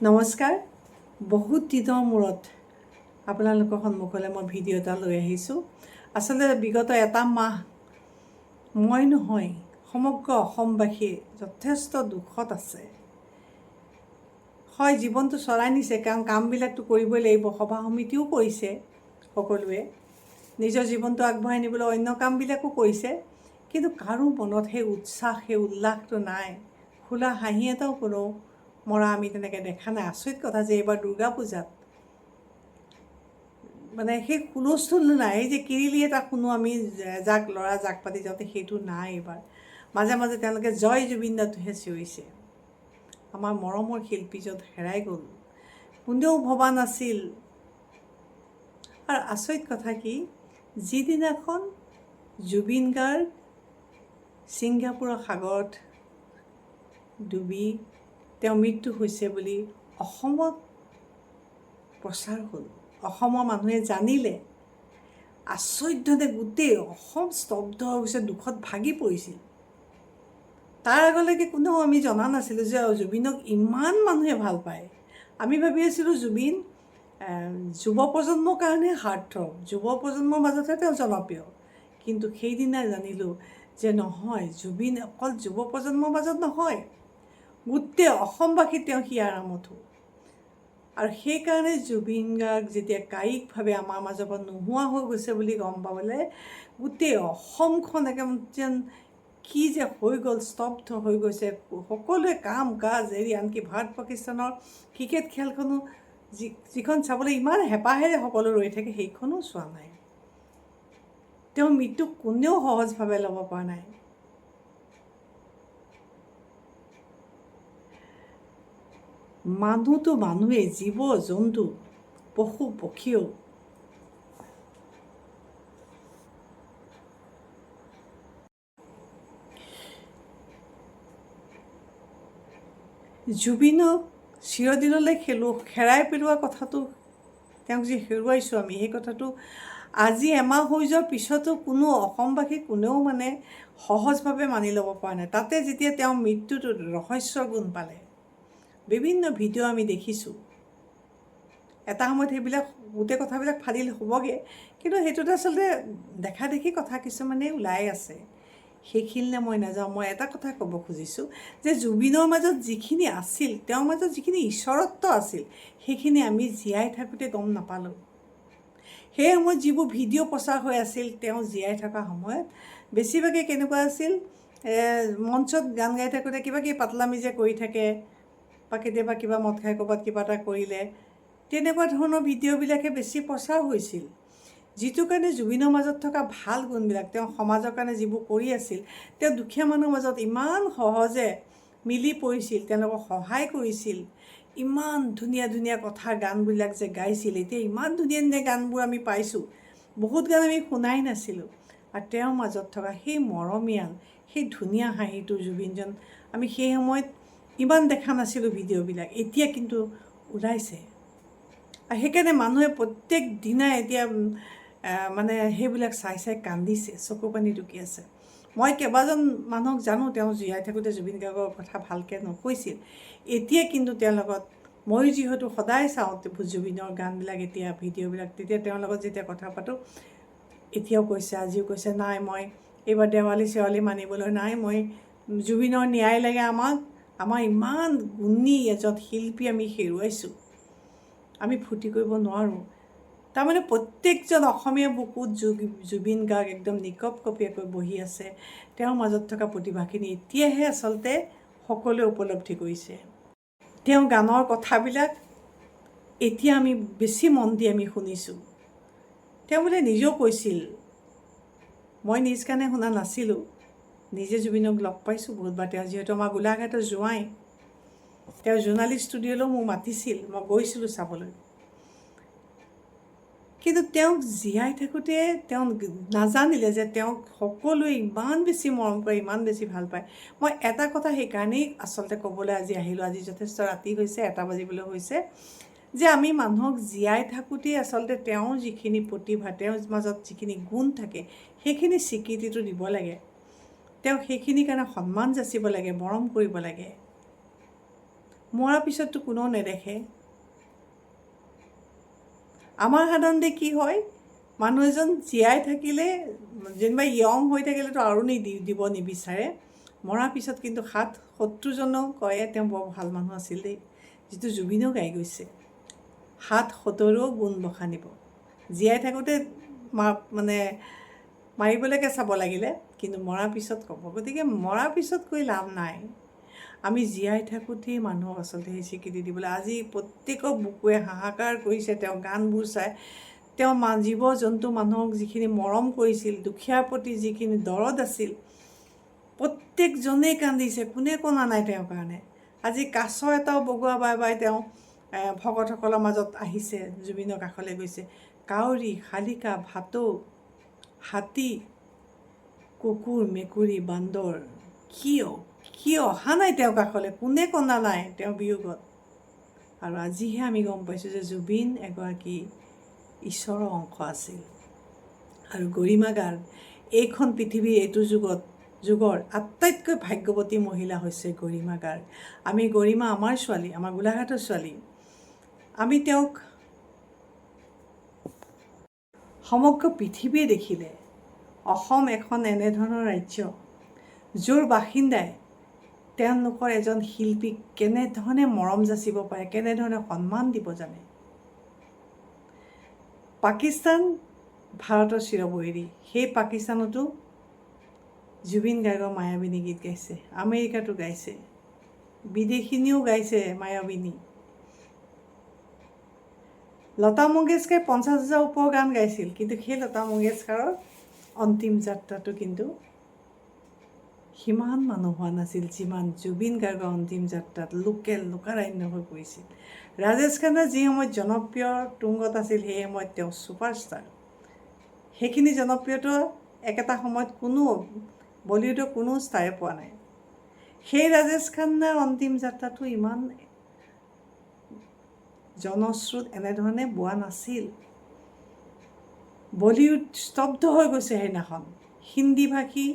নমস্কাৰ। বহুত দিনৰ মূৰত আপোনালোকৰ সন্মুখলৈ মই ভিডিঅ' এটা লৈ আহিছোঁ। আচলতে বিগত এটা মাহ মই নহয় সমগ্ৰ অসমবাসী যথেষ্ট দুখত আছে। হয়, জীৱনটো চলাই নিছে, কাৰণ কামবিলাকতো কৰিবই লাগিব। সভা সমিতিও কৰিছে, সকলোৱে নিজৰ জীৱনটো আগবঢ়াই নিবলৈ অন্য কামবিলাকো কৰিছে, কিন্তু কাৰো মনত সেই উৎসাহ, সেই উল্লাসটো নাই। খোলা হাঁহি এটাও কোনো মৰা আমি তেনেকৈ দেখা নাই। আচৰিত কথা যে এইবাৰ দুৰ্গা পূজাত মানে সেই হুলস্থুল নাই, এই যে কিৰিলি এটা শুনো আমি জাক ল'ৰা জাক পাতি যাওঁতে, সেইটো নাই এইবাৰ। মাজে মাজে তেওঁলোকে জয় জুবিন দাটোহে চিঞৰিছে। আমাৰ মৰমৰ শিল্পীজন হেৰাই গ'ল, কোনেও ভবা নাছিল। আৰু আচৰিত কথা কি, যিদিনাখন জুবিন গাৰ্গ ছিংগাপুৰৰ সাগৰত ডুবি তেওঁৰ মৃত্যু হৈছে বুলি অসমত প্ৰচাৰ হ'ল, অসমৰ মানুহে জানিলে, আচৰিতভাৱে গোটেই অসম স্তব্ধ হৈ গৈছে, দুখত ভাগি পৰিছিল। তাৰ আগলৈকে কোনেও আমি জনা নাছিলোঁ যে জুবিনক ইমান মানুহে ভাল পায়। আমি ভাবি আছিলোঁ জুবিন যুৱ প্ৰজন্মৰ কাৰণে সাৰ্থক, যুৱ প্ৰজন্মৰ মাজতহে তেওঁ জনপ্ৰিয়। কিন্তু সেইদিনা জানিলোঁ যে নহয়, জুবিন অকল যুৱ প্ৰজন্মৰ মাজত নহয়, গোটেই অসমবাসী তেওঁ হিয়াৰ আমঠু। আৰু সেইকাৰণে জুবিন গাৰ্গ যেতিয়া কায়িকভাৱে আমাৰ মাজৰ পৰা নোহোৱা হৈ গৈছে বুলি গম পাবলৈ, গোটেই অসমখন একদম যেন কি যে হৈ গ'ল, স্তব্ধ হৈ গৈছে। সকলোৱে কাম কাজ এৰি, আনকি ভাৰত পাকিস্তানৰ ক্ৰিকেট খেলখনো যিখন চাবলৈ ইমান হেঁপাহেৰে সকলো ৰৈ থাকে, সেইখনো চোৱা নাই। তেওঁৰ মৃত্যুক কোনেও সহজভাৱে ল'ব পৰা নাই। মানুহটো মানুহেই, জীৱ জন্তু পশু পক্ষীও জুবিনক চিৰদিনলৈ হেৰাই পেলোৱা কথাটো, তেওঁক যি হেৰুৱাইছোঁ আমি, সেই কথাটো আজি এমাহ হৈ যোৱাৰ পিছতো কোনো অসমবাসী কোনেও মানে সহজভাৱে মানি ল'ব পৰা নাই। তাতে যেতিয়া তেওঁ মৃত্যুটোত ৰহস্যৰ গুণ পালে, বিভিন্ন ভিডিঅ' আমি দেখিছোঁ। এটা সময়ত সেইবিলাক গোটেই কথাবিলাক ফাদিল হ'বগৈ, কিন্তু সেইটোত আচলতে দেখা দেখি কথা কিছুমানে ওলাই আছে, সেইখিনিলে মই নাযাওঁ। মই এটা কথা ক'ব খুজিছোঁ যে জুবিনৰ মাজত যিখিনি আছিল, তেওঁৰ মাজত যিখিনি ঈশ্বৰত্ব আছিল, সেইখিনি আমি জীয়াই থাকোঁতে গম নাপালোঁ। সেই সময়ত যিবোৰ ভিডিঅ' প্ৰচাৰ হৈ আছিল তেওঁ জীয়াই থকা সময়ত, বেছিভাগে কেনেকুৱা আছিল, মঞ্চত গান গাই থাকোঁতে কিবা কিবি পাতলামি যে কৰি থাকে, বা কেতিয়াবা কিবা মদ খাই ক'ৰবাত কিবা এটা কৰিলে, তেনেকুৱা ধৰণৰ ভিডিঅ'বিলাকে বেছি প্ৰচাৰ হৈছিল। যিটো কাৰণে জুবিনৰ মাজত থকা ভাল গুণবিলাক, তেওঁ সমাজৰ কাৰণে যিবোৰ কৰি আছিল, তেওঁ দুখীয়া মানুহৰ মাজত ইমান সহজে মিলি পৰিছিল, তেওঁলোকক সহায় কৰিছিল, ইমান ধুনীয়া ধুনীয়া কথা গানবিলাক যে গাইছিল। এতিয়া ইমান ধুনীয়া ধুনীয়া গানবোৰ আমি পাইছোঁ, বহুত গান আমি শুনাই নাছিলোঁ। আৰু তেওঁৰ মাজত থকা সেই মৰমীয়াল, সেই ধুনীয়া হাঁহিটো জুবিনজন আমি সেই সময়ত ইমান দেখা নাছিলোঁ ভিডিঅ'বিলাক, এতিয়া কিন্তু ওলাইছে। আৰু সেইকাৰণে মানুহে প্ৰত্যেক দিনাই এতিয়া মানে সেইবিলাক চাই চাই কান্দিছে, চকু পানী টুকি আছে। মই কেইবাজন মানুহক জানো, তেওঁ জীয়াই থাকোঁতে জুবিন গাৰ্গৰ কথা ভালকৈ নকৈছিল। এতিয়া কিন্তু তেওঁৰ লগত ময়ো যিহেতু সদায় চাওঁ জুবিনৰ গানবিলাক, এতিয়া ভিডিঅ'বিলাক, তেতিয়া তেওঁৰ লগত যেতিয়া কথা পাতোঁ, এতিয়াও কৈছে, আজিও কৈছে, নাই মই এইবাৰ দেৱালী চেৱালী মানিবলৈ নাই, মই জুবিনৰ ন্যায় লাগে আমাক, আমাৰ ইমান গুণী এজন শিল্পী আমি হেৰুৱাইছোঁ, আমি ফূৰ্তি কৰিব নোৱাৰোঁ। তাৰমানে প্ৰত্যেকজন অসমীয়া বুকুত জুবিন গাৰ্গ একদম নিকপকপীয়াকৈ বহি আছে। তেওঁৰ মাজত থকা প্ৰতিভাখিনি এতিয়াহে আচলতে সকলোৱে উপলব্ধি কৰিছে। তেওঁ গানৰ কথাবিলাক এতিয়া আমি বেছি মন দি আমি শুনিছোঁ। তেওঁ বোলে নিজেও কৈছিল, মই নিজ গানে শুনা নাছিলোঁ, নিজে জুবিনক লগ পাইছোঁ বহুতবাৰ। তেওঁ যিহেতু আমাৰ গোলাঘাটৰ জোঁৱাই, তেওঁ জোনালী ষ্টুডিঅ'লৈও মোক মাতিছিল, মই গৈছিলোঁ চাবলৈ। কিন্তু তেওঁক জীয়াই থাকোঁতে তেওঁ নাজানিলে যে তেওঁক সকলোৱে ইমান বেছি মৰম কৰে, ইমান বেছি ভাল পায়। মই এটা কথা সেইকাৰণেই আচলতে ক'বলৈ আজি আহিলোঁ, আজি যথেষ্ট ৰাতি হৈছে, 1 বাজিবলৈ হৈছে, যে আমি মানুহক জীয়াই থাকোঁতেই আচলতে তেওঁৰ যিখিনি প্ৰতিভা, তেওঁৰ মাজত যিখিনি গুণ থাকে, সেইখিনি স্বীকৃতিটো দিব লাগে। তেওঁক সেইখিনিৰ কাৰণে সন্মান যাচিব লাগে, মৰম কৰিব লাগে। মৰাৰ পিছততো কোনেও নেদেখে। আমাৰ সাধাৰণতে কি হয়, মানুহ এজন জীয়াই থাকিলে যেনিবা য়ং হৈ থাকিলেতো আৰু দিব নিবিচাৰে। মৰাৰ পিছত কিন্তু 70জনেও কয় তেওঁ বৰ ভাল মানুহ আছিল দেই, যিটো জুবিনেও গাই গৈছে, 70ৰো গুণ বখানিব। জীয়াই থাকোঁতে মানে মাৰিবলৈকে চাব লাগিলে, কিন্তু মৰাৰ পিছত ক'ব। গতিকে মৰাৰ পিছত কৈ লাভ নাই। আমি জীয়াই থাকোঁতেই মানুহক আচলতে সেই স্বীকৃতি দিবলৈ, আজি প্ৰত্যেকৰ বুকুৱে হাহাকাৰ কৰিছে তেওঁ গানবোৰ চাই। তেওঁ জীৱ জন্তু মানুহক যিখিনি মৰম কৰিছিল, দুখীয়াৰ প্ৰতি যিখিনি দৰদ আছিল, প্ৰত্যেকজনেই কান্দিছে, কোনে কন্দা নাই তেওঁৰ কাৰণে। আজি কাছ এটাও বগোৱা বাই তেওঁ ভকতসকলৰ মাজত আহিছে, জুবিনৰ কাষলৈ গৈছে। কাউৰী, শালিকা, ভাটৌ, হাতী, কুকুৰ, মেকুৰী, বান্দৰ, কিয় অহা নাই তেওঁৰ কাষলৈ, কোনে কন্দা নাই তেওঁৰ বিয়োগত। আৰু আজিহে আমি গম পাইছোঁ যে জুবিন এগৰাকী ঈশ্বৰৰ অংশ আছিল। আৰু গৰিমা গাৰ্গ এইখন পৃথিৱীৰ এইটো যুগৰ আটাইতকৈ ভাগ্যৱতী মহিলা হৈছে গৰিমা গাৰ্গ। আমি গৰিমা আমাৰ ছোৱালী, আমাৰ গোলাঘাটৰ ছোৱালী। আমি তেওঁক সমগ্ৰ পৃথিৱীয়ে দেখিলে। অসম এখন এনেধৰণৰ ৰাজ্য য'ৰ বাসিন্দাই তেওঁলোকৰ এজন শিল্পীক কেনেধৰণে মৰম যাচিব পাৰে, কেনেধৰণে সন্মান দিব জানে। পাকিস্তান ভাৰতৰ চিৰবৈৰী, সেই পাকিস্তানতো জুবিন গাৰ্গৰ মায়াবিনী গীত গাইছে, আমেৰিকাতো গাইছে, বিদেশিনীও গাইছে মায়াবিনী। লতা মংগেশকাৰে 50,000 ওপৰ গান গাইছিল, কিন্তু সেই লতা মংগেশকাৰৰ অন্তিম যাত্ৰাটো কিন্তু সিমান মানুহ হোৱা নাছিল যিমান জুবিন গাৰ্গৰ অন্তিম যাত্ৰাত লোকাৰণ্য হৈ পৰিছিল। ৰাজেশ খান্না যি সময়ত জনপ্ৰিয় তুংগত আছিল, সেই সময়ত তেওঁ ছুপাৰষ্টাৰ। সেইখিনি জনপ্ৰিয়তা একেটা সময়ত বলিউডৰ কোনো ষ্টাৰে পোৱা নাই। সেই ৰাজেশ খান্নাৰ অন্তিম যাত্ৰাটো ইমান জনশ্ৰুত এনেধৰণে বোৱা নাছিল। বলিউড স্তব্ধ হৈ গৈছে সেইদিনাখন। হিন্দীভাষী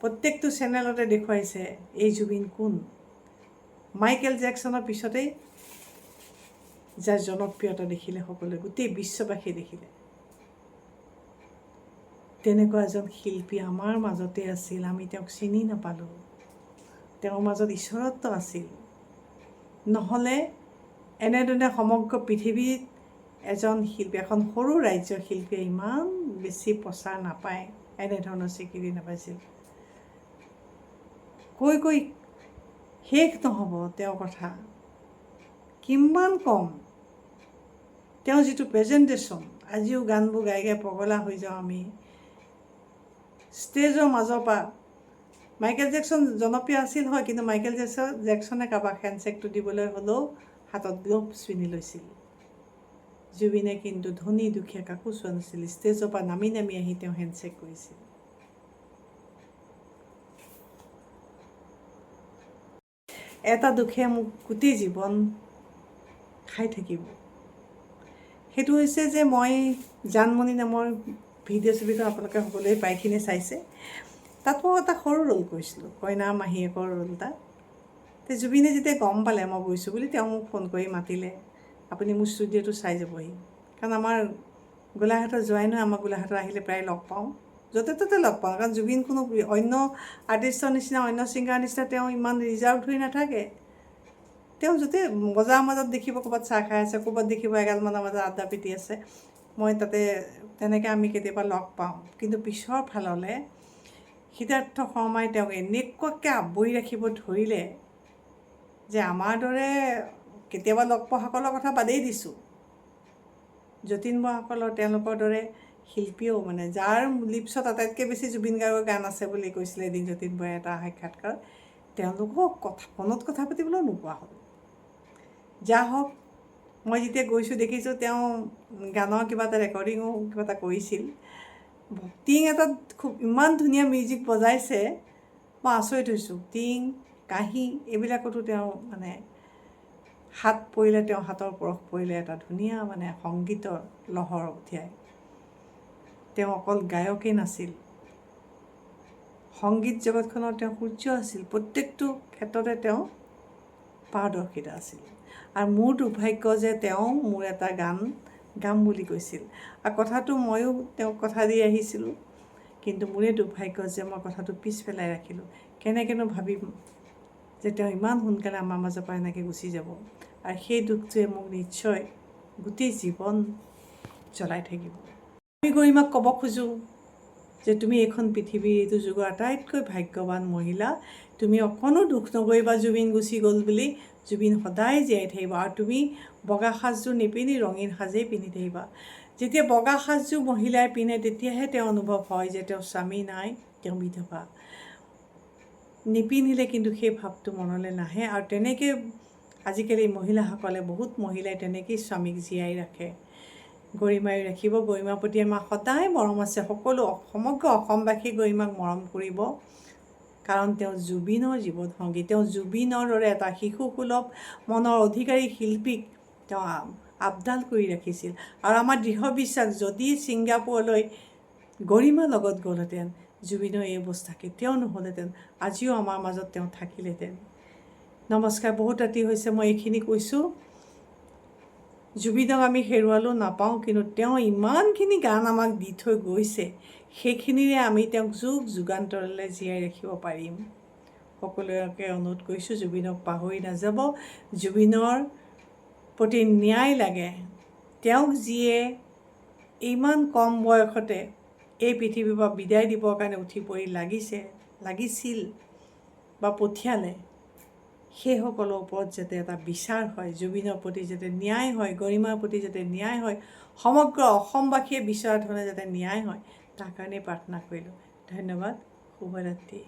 প্ৰত্যেকটো চেনেলতে দেখুৱাইছে এই জুবিন কোন। মাইকেল জেকছনৰ পিছতেই যাৰ জনপ্ৰিয়তা দেখিলে সকলোৱে, গোটেই বিশ্ববাসীয়ে দেখিলে। তেনেকুৱা এজন শিল্পী আমাৰ মাজতে আছিল, আমি তেওঁক চিনি নাপালোঁ। তেওঁৰ মাজত ঈশ্বৰত্ব আছিল। নহ'লে এনেধৰণে সমগ্ৰ পৃথিৱীত এজন শিল্পী, এখন সৰু ৰাজ্যৰ শিল্পীয়ে ইমান বেছি প্ৰচাৰ নাপায়, এনেধৰণৰ স্বীকৃতি নাপাইছিল। কৈ শেষ নহ'ব তেওঁৰ কথা, কিমান কম। তেওঁ যিটো প্ৰেজেণ্টেশ্যন, আজিও গানবোৰ গাই পগলা হৈ যাওঁ আমি। ষ্টেজৰ মাজৰ পৰা মাইকেল জেকছন জনপ্ৰিয় আছিল হয়, কিন্তু মাইকেল জেকছনে কাৰোবাক হেণ্ডশ্বেকটো দিবলৈ হ'লেও হাতত গ্ল'ভছ পিন্ধি লৈছিল। জুবিনে কিন্তু ধনী দুখীয়া কাকো চোৱা নাছিল, ষ্টেজৰ পৰা নামি আহি তেওঁ হেণ্ডশ্বেক কৰিছিল। এটা দুখে মোক গোটেই জীৱন খাই থাকিব, সেইটো হৈছে যে মই জানমণি নামৰ ভিডিঅ' ছবিখন আপোনালোকে সকলোৱে প্ৰায়খিনিয়ে চাইছে। তাত মই এটা সৰু ৰোল কৰিছিলোঁ, কইনাৰ মাহীয়েকৰ ৰোল এটা। জুবিনে যেতিয়া গম পালে মই গৈছোঁ বুলি, তেওঁ মোক ফোন কৰি মাতিলে, আপুনি মোৰ ষ্টুডিঅ'টো চাই যাবহি। কাৰণ আমাৰ গোলাঘাটৰ যোৱাই নহয়, আমাৰ গোলাঘাটত আহিলে প্ৰায় লগ পাওঁ, য'তে ত'তে লগ পাওঁ। কাৰণ জুবিন কোনো অন্য আৰ্টিষ্টৰ নিচিনা, অন্য ছিংগাৰৰ নিচিনা তেওঁ ইমান ৰিজাৰ্ভ হৈ নাথাকে। তেওঁ য'তে বজাৰৰ মাজত দেখিব ক'ৰবাত চাহ খাই আছে, ক'ৰবাত দেখিব এগালমানৰ মাজত আড্ডা পিটি আছে, মই তাতে তেনেকৈ আমি কেতিয়াবা লগ পাওঁ। কিন্তু পিছৰ ফাললৈ সিদ্ধাৰ্থ শৰ্মাই তেওঁক এনেকুৱাকৈ আৱৰি ৰাখিব ধৰিলে যে আমাৰ দৰে কেতিয়াবা লগ পোৱাসকলৰ কথা বাদেই দিছোঁ, যতীন বৰাসকলৰ তেওঁলোকৰ দৰে শিল্পীয়েও, মানে যাৰ লিপছত আটাইতকৈ বেছি জুবিন গাৰ্গৰ গান আছে বুলি কৈছিলে এদিন যতীন বৰাই এটা সাক্ষাৎকাৰ, তেওঁলোকক ফোনত কথা পাতিবলৈও নোপোৱা হ'ল। যা হওক, মই যেতিয়া গৈছোঁ দেখিছোঁ তেওঁ গানৰ কিবা এটা ৰেকৰ্ডিঙো কিবা এটা কৰিছিল। টিং এটাত খুব ইমান ধুনীয়া মিউজিক বজাইছে, মই আচৰিত হৈছোঁ। টিং, কাঁহী এইবিলাকতো তেওঁ মানে হাত পৰিলে, তেওঁ হাতৰ পৰশ পৰিলে এটা ধুনীয়া মানে সংগীতৰ লহৰ উঠিয়াই। তেওঁ অকল গায়কেই নাছিল, সংগীত জগতখনৰ তেওঁ সূৰ্য আছিল। প্ৰত্যেকটো ক্ষেত্ৰতে তেওঁ পাৰদৰ্শিতা আছিল। আৰু মোৰ দুৰ্ভাগ্য যে তেওঁ মোৰ এটা গান গাম বুলি কৈছিল, আৰু কথাটো ময়ো তেওঁক কথা দি আহিছিলোঁ, কিন্তু মোৰে দুৰ্ভাগ্য যে মই কথাটো পিছ পেলাই ৰাখিলোঁ। কেনেকৈনো ভাবিম যে তেওঁ ইমান সোনকালে আমাৰ মাজৰ পৰা এনেকৈ গুচি যাব, আৰু সেই দুখটোৱে মোক নিশ্চয় গোটেই জীৱন জ্বলাই থাকিব। আমি গৰিমাক ক'ব খোজোঁ যে তুমি এইখন পৃথিৱীৰ এইটো যুগৰ আটাইতকৈ ভাগ্যৱান মহিলা। তুমি অকণো দুখ নকৰিবা জুবিন গুচি গ'ল বুলি। জুবিন সদায় জীয়াই থাকিব, আৰু তুমি বগা সাজযোৰ নিপিন্ধি ৰঙীন সাজেই পিন্ধি থাকিবা। যেতিয়া বগা সাজযোৰ মহিলাই পিন্ধে তেতিয়াহে তেওঁ অনুভৱ হয় যে তেওঁৰ স্বামী নাই, তেওঁ বিধৱা। নিপিন্ধিলে কিন্তু সেই ভাৱটো মনলৈ নাহে। আৰু তেনেকৈ আজিকালি মহিলাসকলে, বহুত মহিলাই তেনেকৈয়ে স্বামীক জীয়াই ৰাখে। গৰিমাই ৰাখিব। গৰিমাৰ প্ৰতি আমাৰ সদায় মৰম আছে। সকলো সমগ্ৰ অসমবাসী গৰিমাক মৰম কৰিব, কাৰণ তেওঁ জুবিনৰ জীৱনসংগী। তেওঁ জুবিনৰ দৰে এটা শিশুসুলভ মনৰ অধিকাৰী শিল্পীক তেওঁ আপডাল কৰি ৰাখিছিল। আৰু আমাৰ দৃঢ় বিশ্বাস, যদি ছিংগাপুৰলৈ গৰিমা লগত গ'লহেঁতেন, জুবিনৰ এই অৱস্থা কেতিয়াও নহ'লহেঁতেন। আজিও আমাৰ মাজত তেওঁ থাকিলহেঁতেন। নমস্কাৰ। বহুত ৰাতি হৈছে, মই এইখিনি কৈছোঁ। জুবিনক আমি হেৰুৱালোঁ নাপাওঁ, কিন্তু তেওঁ ইমানখিনি গান আমাক দি থৈ গৈছে, সেইখিনিৰে আমি তেওঁক যুগ যুগান্তৰলৈ জীয়াই ৰাখিব পাৰিম। সকলোকে অনুৰোধ কৰিছোঁ, জুবিনক পাহৰি নাযাব। জুবিনৰ প্ৰতি ন্যায় লাগে। তেওঁক যিয়ে ইমান কম বয়সতে এই পৃথিৱীৰ পৰা বিদায় দিবৰ কাৰণে উঠি পৰি লাগিছিল বা পঠিয়ালে, সেইসকলৰ ওপৰত যাতে এটা বিচাৰ হয়, জুবিনৰ প্ৰতি যাতে ন্যায় হয়, গৰিমাৰ প্ৰতি যাতে ন্যায় হয়, সমগ্ৰ অসমবাসীয়ে বিচৰা ধৰণে যাতে ন্যায় হয়, তাৰ কাৰণেই প্ৰাৰ্থনা কৰিলোঁ। ধন্যবাদ। শুভৰাত্ৰি।